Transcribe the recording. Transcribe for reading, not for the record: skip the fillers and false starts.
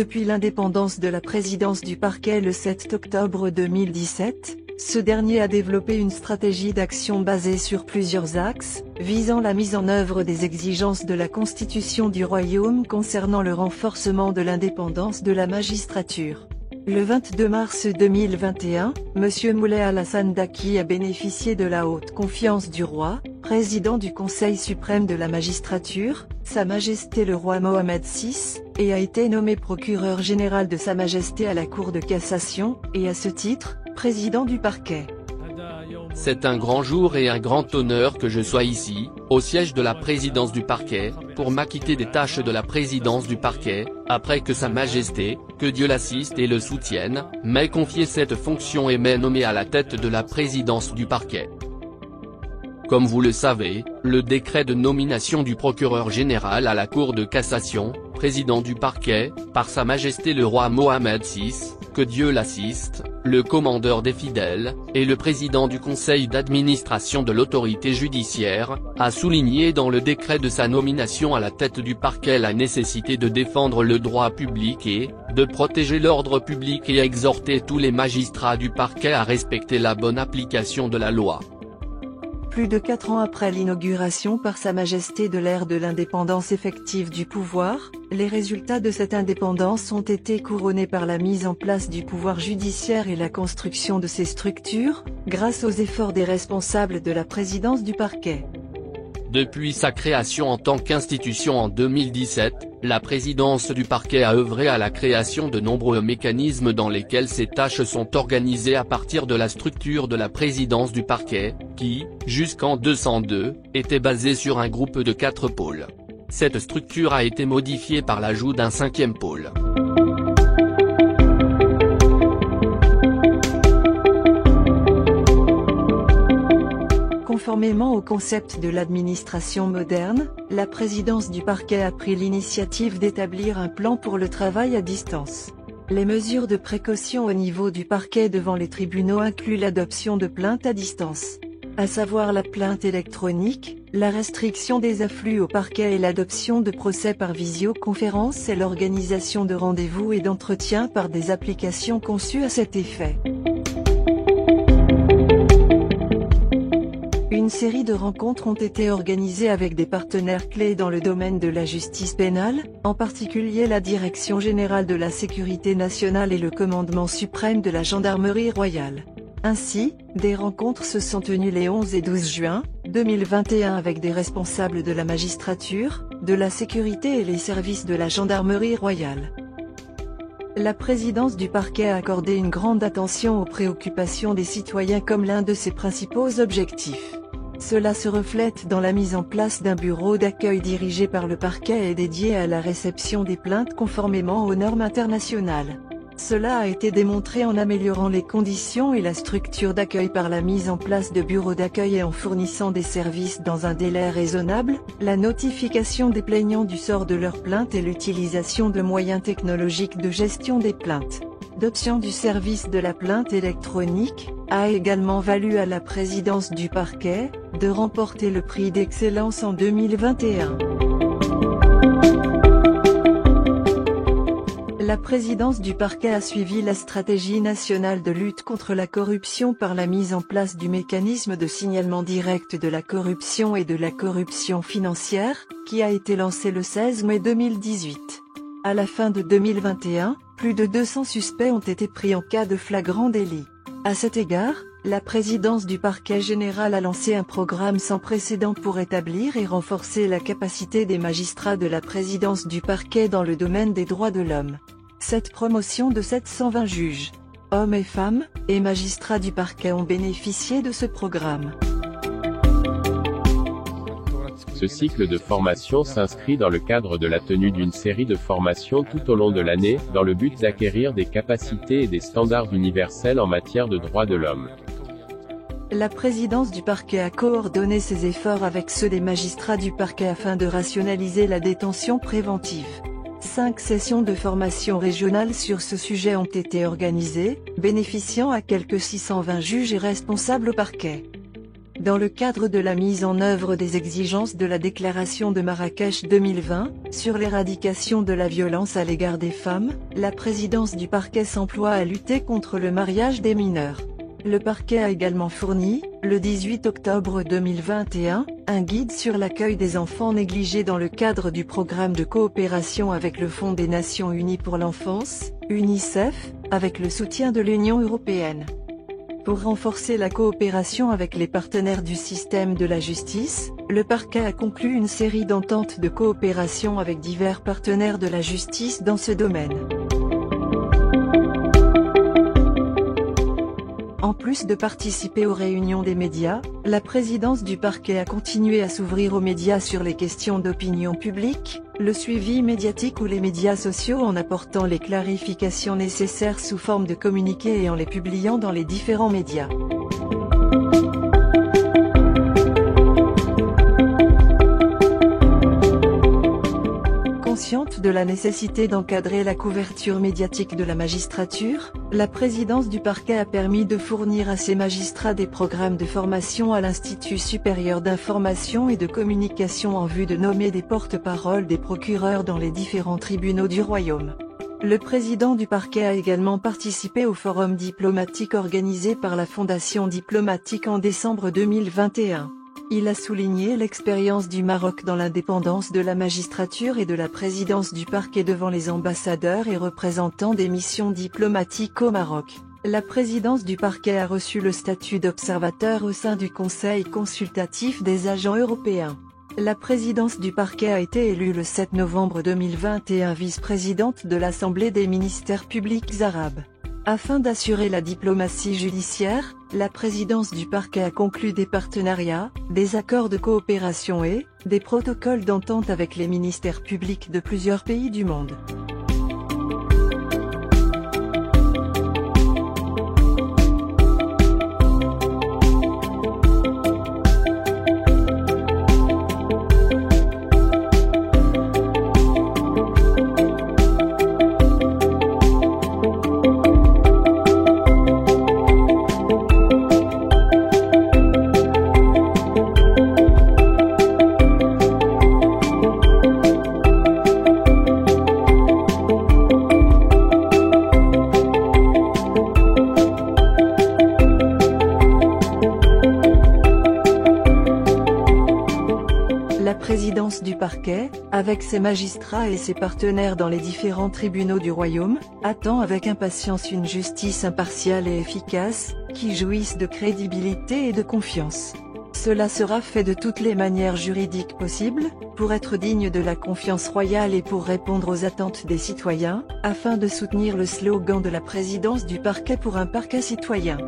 Depuis l'indépendance de la présidence du parquet le 7 octobre 2017, ce dernier a développé une stratégie d'action basée sur plusieurs axes, visant la mise en œuvre des exigences de la Constitution du Royaume concernant le renforcement de l'indépendance de la magistrature. Le 22 mars 2021, M. Moulay Alassane Daki a bénéficié de la haute confiance du roi, président du Conseil suprême de la magistrature, Sa Majesté le roi Mohammed VI, et a été nommé procureur général de Sa Majesté à la Cour de cassation, et à ce titre, président du parquet. C'est un grand jour et un grand honneur que je sois ici, au siège de la présidence du parquet, pour m'acquitter des tâches de la présidence du parquet, après que Sa Majesté, que Dieu l'assiste et le soutienne, m'ait confié cette fonction et m'ait nommé à la tête de la présidence du parquet. Comme vous le savez, le décret de nomination du procureur général à la Cour de cassation, président du parquet, par Sa Majesté le roi Mohammed VI, que Dieu l'assiste, le commandeur des fidèles, et le président du conseil d'administration de l'autorité judiciaire, a souligné dans le décret de sa nomination à la tête du parquet la nécessité de défendre le droit public et, de protéger l'ordre public et exhorter tous les magistrats du parquet à respecter la bonne application de la loi. Plus de 4 ans après l'inauguration par Sa Majesté de l'ère de l'indépendance effective du pouvoir, les résultats de cette indépendance ont été couronnés par la mise en place du pouvoir judiciaire et la construction de ces structures, grâce aux efforts des responsables de la présidence du parquet. Depuis sa création en tant qu'institution en 2017, la présidence du parquet a œuvré à la création de nombreux mécanismes dans lesquels ces tâches sont organisées à partir de la structure de la présidence du parquet, qui, jusqu'en 202, était basée sur un groupe de 4 pôles. Cette structure a été modifiée par l'ajout d'un 5e pôle. Conformément au concept de l'administration moderne, la présidence du parquet a pris l'initiative d'établir un plan pour le travail à distance. Les mesures de précaution au niveau du parquet devant les tribunaux incluent l'adoption de plaintes à distance, à savoir la plainte électronique, la restriction des afflux au parquet et l'adoption de procès par visioconférence et l'organisation de rendez-vous et d'entretiens par des applications conçues à cet effet. Une série de rencontres ont été organisées avec des partenaires clés dans le domaine de la justice pénale, en particulier la Direction générale de la sécurité nationale et le commandement suprême de la gendarmerie royale. Ainsi, des rencontres se sont tenues les 11 et 12 juin 2021 avec des responsables de la magistrature, de la sécurité et les services de la gendarmerie royale. La présidence du parquet a accordé une grande attention aux préoccupations des citoyens comme l'un de ses principaux objectifs. Cela se reflète dans la mise en place d'un bureau d'accueil dirigé par le parquet et dédié à la réception des plaintes conformément aux normes internationales. Cela a été démontré en améliorant les conditions et la structure d'accueil par la mise en place de bureaux d'accueil et en fournissant des services dans un délai raisonnable, la notification des plaignants du sort de leurs plaintes et l'utilisation de moyens technologiques de gestion des plaintes. L'adoption du service de la plainte électronique a également valu à la présidence du parquet de remporter le prix d'excellence en 2021. La présidence du parquet a suivi la stratégie nationale de lutte contre la corruption par la mise en place du mécanisme de signalement direct de la corruption et de la corruption financière, qui a été lancé le 16 mai 2018. À la fin de 2021, plus de 200 suspects ont été pris en cas de flagrant délit. À cet égard, la présidence du parquet général a lancé un programme sans précédent pour établir et renforcer la capacité des magistrats de la présidence du parquet dans le domaine des droits de l'homme. Cette promotion de 720 juges, hommes et femmes, et magistrats du parquet ont bénéficié de ce programme. Ce cycle de formation s'inscrit dans le cadre de la tenue d'une série de formations tout au long de l'année, dans le but d'acquérir des capacités et des standards universels en matière de droits de l'homme. La présidence du parquet a coordonné ses efforts avec ceux des magistrats du parquet afin de rationaliser la détention préventive. 5 sessions de formation régionale sur ce sujet ont été organisées, bénéficiant à quelques 620 juges et responsables au parquet. Dans le cadre de la mise en œuvre des exigences de la déclaration de Marrakech 2020, sur l'éradication de la violence à l'égard des femmes, la présidence du parquet s'emploie à lutter contre le mariage des mineurs. Le parquet a également fourni, le 18 octobre 2021, un guide sur l'accueil des enfants négligés dans le cadre du programme de coopération avec le Fonds des Nations Unies pour l'enfance, UNICEF, avec le soutien de l'Union européenne. Pour renforcer la coopération avec les partenaires du système de la justice, le parquet a conclu une série d'ententes de coopération avec divers partenaires de la justice dans ce domaine. En plus de participer aux réunions des médias, la présidence du parquet a continué à s'ouvrir aux médias sur les questions d'opinion publique, le suivi médiatique ou les médias sociaux en apportant les clarifications nécessaires sous forme de communiqués et en les publiant dans les différents médias. Consciente de la nécessité d'encadrer la couverture médiatique de la magistrature, la présidence du parquet a permis de fournir à ses magistrats des programmes de formation à l'Institut supérieur d'information et de communication en vue de nommer des porte-paroles des procureurs dans les différents tribunaux du royaume. Le président du parquet a également participé au forum diplomatique organisé par la Fondation diplomatique en décembre 2021. Il a souligné l'expérience du Maroc dans l'indépendance de la magistrature et de la présidence du parquet devant les ambassadeurs et représentants des missions diplomatiques au Maroc. La présidence du parquet a reçu le statut d'observateur au sein du Conseil consultatif des agents européens. La présidence du parquet a été élue le 7 novembre 2021 vice-présidente de l'Assemblée des ministères publics arabes. Afin d'assurer la diplomatie judiciaire, la présidence du parquet a conclu des partenariats, des accords de coopération et des protocoles d'entente avec les ministères publics de plusieurs pays du monde. La présidence du parquet, avec ses magistrats et ses partenaires dans les différents tribunaux du royaume, attend avec impatience une justice impartiale et efficace, qui jouisse de crédibilité et de confiance. Cela sera fait de toutes les manières juridiques possibles, pour être digne de la confiance royale et pour répondre aux attentes des citoyens, afin de soutenir le slogan de la présidence du parquet pour un parquet citoyen.